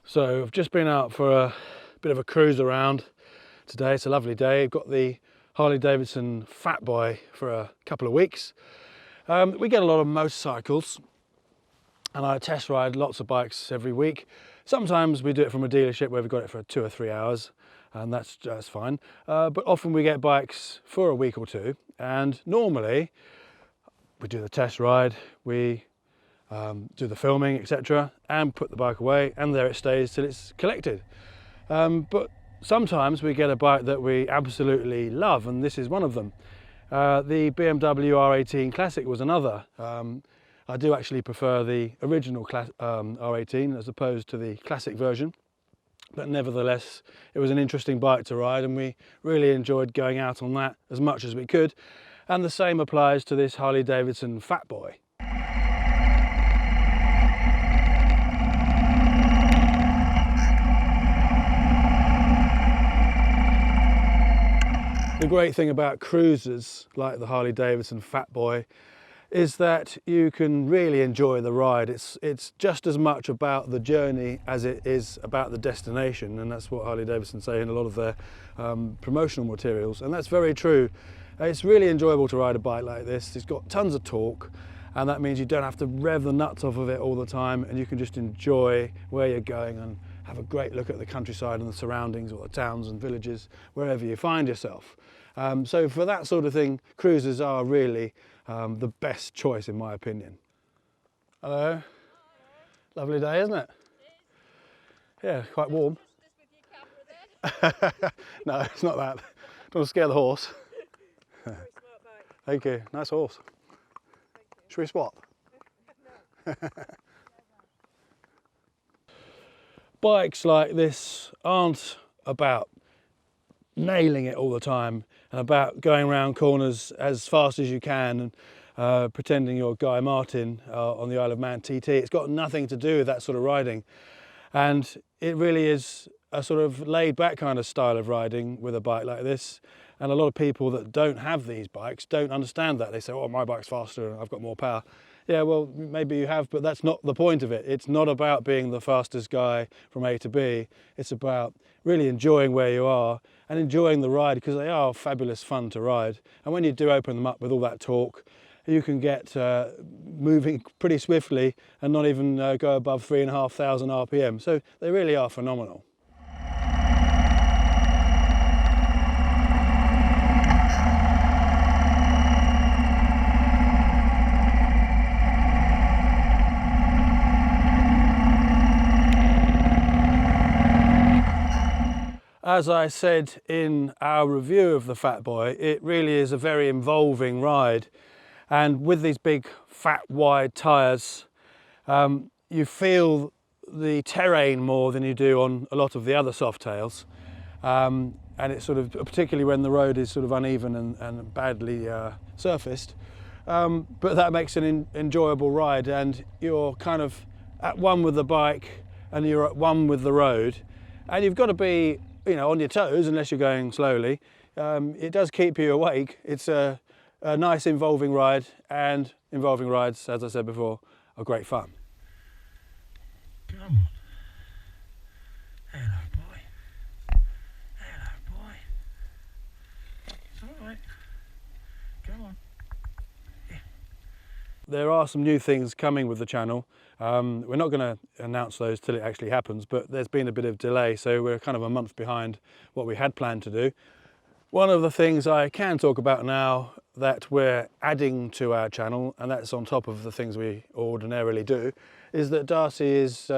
So I've just been out for a bit of a cruise around today. It's a lovely day. I've got the Harley Davidson Fat Boy for a couple of weeks. We get a lot of motorcycles and I test ride lots of bikes every week. Sometimes we do it from a dealership where we've got it for 2 or 3 hours, and that's fine. But often we get bikes for a week or two, and normally we do the test ride, we do the filming, etc., and put the bike away, and there it stays till it's collected. But sometimes we get a bike that we absolutely love, and this is one of them. The BMW R18 Classic was another. I do actually prefer the original R18 as opposed to the classic version, but nevertheless it was an interesting bike to ride, and we really enjoyed going out on that as much as we could. And the same applies to this Harley Davidson Fat Boy. The great thing about cruisers like the Harley Davidson Fat Boy is that you can really enjoy the ride. It's just as much about the journey as it is about the destination, and that's what Harley Davidson say in a lot of their promotional materials, and that's very true. It's really enjoyable to ride a bike like this. It's got tons of torque, and that means you don't have to rev the nuts off of it all the time, and you can just enjoy where you're going and have a great look at the countryside and the surroundings, or the towns and villages, wherever you find yourself. So for that sort of thing, cruisers are really the best choice in my opinion. Hello. Hi. Lovely day, isn't it? Yeah, quite warm. No, it's not that. Don't want to scare the horse. Thank you. Nice horse. Should we swap? Bikes like this aren't about nailing it all the time and about going around corners as fast as you can and pretending you're Guy Martin on the Isle of Man TT. It's got nothing to do with that sort of riding, and it really is a sort of laid back kind of style of riding with a bike like this. And a lot of people that don't have these bikes don't understand that. They say, oh, my bike's faster and I've got more power. Yeah, well, maybe you have, but that's not the point of it. It's not about being the fastest guy from A to B. It's about really enjoying where you are and enjoying the ride, because they are fabulous fun to ride. And when you do open them up with all that torque, you can get moving pretty swiftly and not even go above 3,500 RPM. So they really are phenomenal. As I said in our review of the Fat Boy, it really is a very involving ride, and with these big fat wide tyres you feel the terrain more than you do on a lot of the other Softails, and it's sort of, particularly when the road is sort of uneven and badly surfaced, but that makes an enjoyable ride, and you're kind of at one with the bike and you're at one with the road, and you've got to be, you know, on your toes unless you're going slowly. It does keep you awake. It's a nice involving ride, and involving rides, as I said before, are great fun. Come on. Hello, boy. Hello, boy. It's all right. Come on. Yeah. There are some new things coming with the channel. We're not going to announce those till it actually happens, but there's been a bit of delay, so we're kind of a month behind what we had planned to do. One of the things I can talk about now that we're adding to our channel, and that's on top of the things we ordinarily do, is that Darcy is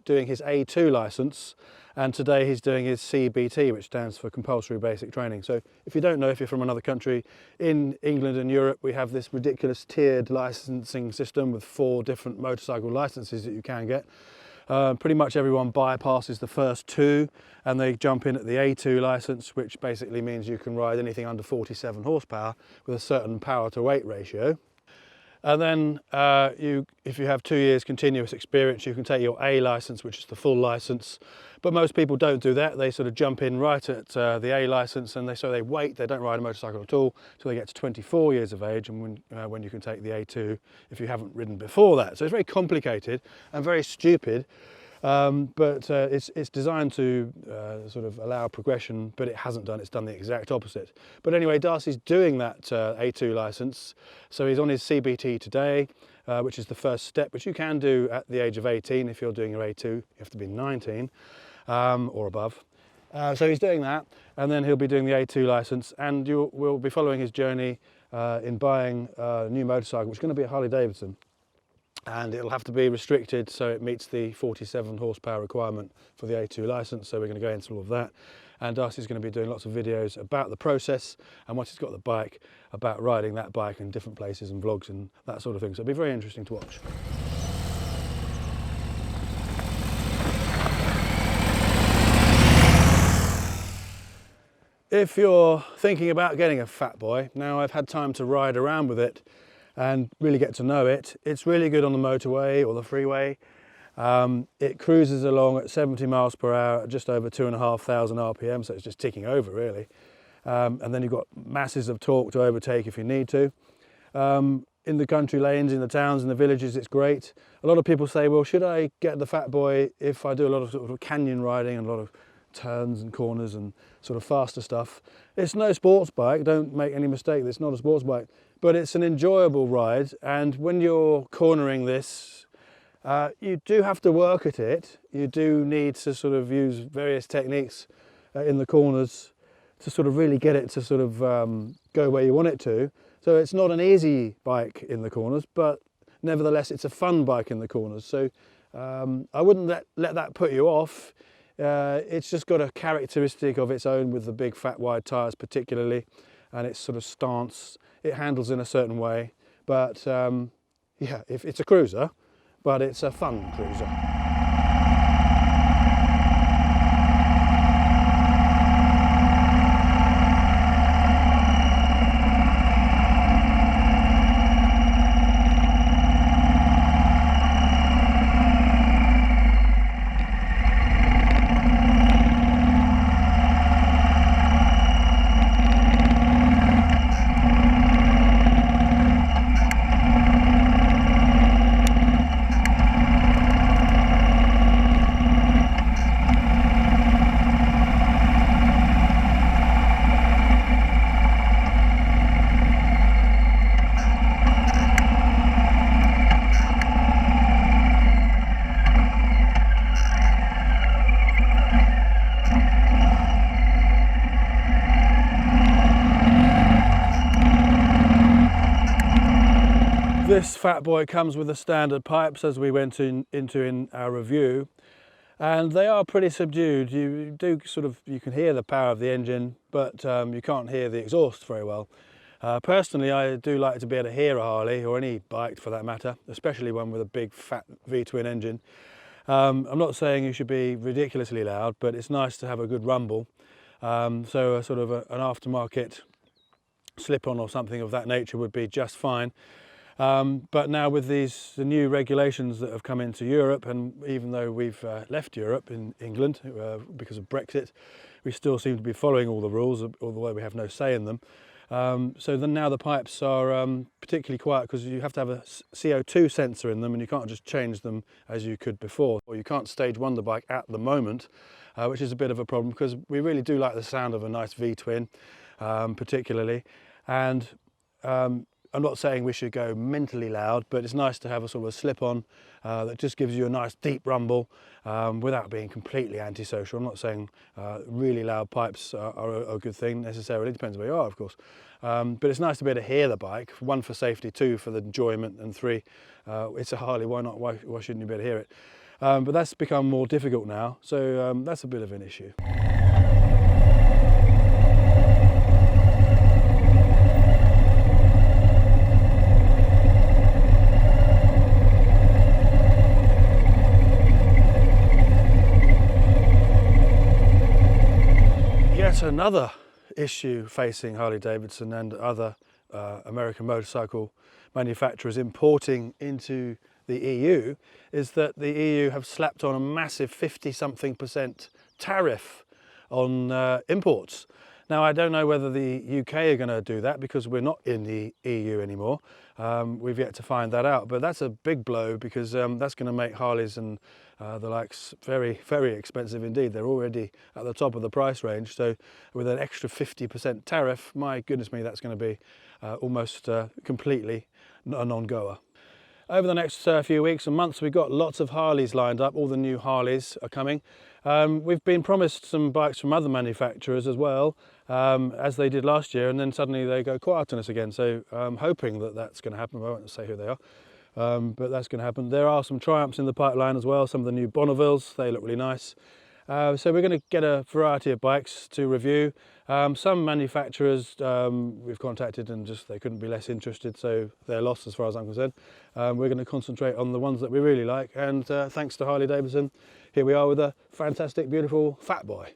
doing his A2 licence, and today he's doing his CBT, which stands for Compulsory Basic Training. So if you don't know, if you're from another country, in England and Europe we have this ridiculous tiered licensing system with 4 different motorcycle licences that you can get. Pretty much everyone bypasses the first 2 and they jump in at the A2 licence, which basically means you can ride anything under 47 horsepower with a certain power to weight ratio. And then if you have 2 years continuous experience, you can take your A licence, which is the full licence. But most people don't do that. They sort of jump in right at the A licence, and they wait. They don't ride a motorcycle at all till they get to 24 years of age, and when you can take the A2 if you haven't ridden before that. So it's very complicated and very stupid. But it's designed to sort of allow progression, but it hasn't done. It's done the exact opposite. But anyway, Darcy's doing that A2 license, so he's on his CBT today, which is the first step, which you can do at the age of 18 if you're doing your A2. You have to be 19 or above. So he's doing that, and then he'll be doing the A2 license, and we'll be following his journey in buying a new motorcycle, which is going to be a Harley Davidson. And it'll have to be restricted so it meets the 47 horsepower requirement for the A2 license. So we're going to go into all of that. And Darcy's going to be doing lots of videos about the process, and once he's got the bike, about riding that bike in different places and vlogs and that sort of thing. So it'll be very interesting to watch. If you're thinking about getting a Fat Boy, now I've had time to ride around with it and really get to know it. It's really good on the motorway or the freeway. It cruises along at 70 miles per hour at just over 2,500 RPM, so it's just ticking over really. And then you've got masses of torque to overtake if you need to. In the country lanes, in the towns, in the villages, it's great. A lot of people say, well, should I get the Fat Boy if I do a lot of sort of canyon riding and a lot of turns and corners and sort of faster stuff? It's no sports bike, don't make any mistake, it's not a sports bike, but it's an enjoyable ride. And when you're cornering this, you do have to work at it. You do need to sort of use various techniques in the corners to sort of really get it to sort of go where you want it to. So it's not an easy bike in the corners, but nevertheless it's a fun bike in the corners. So I wouldn't let that put you off. It's just got a characteristic of its own with the big fat wide tyres particularly, and its sort of stance. It handles in a certain way, but yeah, if it's a cruiser, but it's a fun cruiser. This Fat Boy comes with the standard pipes, as we went into in our review, and they are pretty subdued. You can hear the power of the engine, but you can't hear the exhaust very well. Personally, I do like to be able to hear a Harley, or any bike for that matter, especially one with a big fat V-twin engine. I'm not saying you should be ridiculously loud, but it's nice to have a good rumble. So a sort of an aftermarket slip-on or something of that nature would be just fine. But now with the new regulations that have come into Europe, and even though we've left Europe in England because of Brexit, we still seem to be following all the rules, although we have no say in them. So then now the pipes are particularly quiet because you have to have a CO2 sensor in them, and you can't just change them as you could before. Or you can't stage one the bike at the moment, which is a bit of a problem because we really do like the sound of a nice V-twin, particularly. And I'm not saying we should go mentally loud, but it's nice to have a sort of a slip-on that just gives you a nice deep rumble without being completely antisocial. I'm not saying really loud pipes are a good thing necessarily, depends where you are of course. But it's nice to be able to hear the bike, one for safety, two for the enjoyment, and three, it's a Harley, why not? Why shouldn't you be able to hear it? But that's become more difficult now, so that's a bit of an issue. Another issue facing Harley-Davidson and other American motorcycle manufacturers importing into the EU is that the EU have slapped on a massive 50-something% tariff on imports. Now, I don't know whether the UK are going to do that because we're not in the EU anymore. We've yet to find that out, but that's a big blow because that's going to make Harleys and the likes very, very expensive indeed. They're already at the top of the price range, so with an extra 50% tariff, my goodness me, that's going to be almost completely a non-goer. Over the next few weeks and months, we've got lots of Harleys lined up. All the new Harleys are coming. We've been promised some bikes from other manufacturers as well, as they did last year, and then suddenly they go quiet on us again. So I'm hoping that that's going to happen. I won't say who they are, but that's going to happen. There are some Triumphs in the pipeline as well, some of the new Bonnevilles. They look really nice. So we're going to get a variety of bikes to review. Some manufacturers we've contacted and just they couldn't be less interested, so they're lost as far as I'm concerned. We're going to concentrate on the ones that we really like, and thanks to Harley Davidson, here we are with a fantastic, beautiful Fat Boy.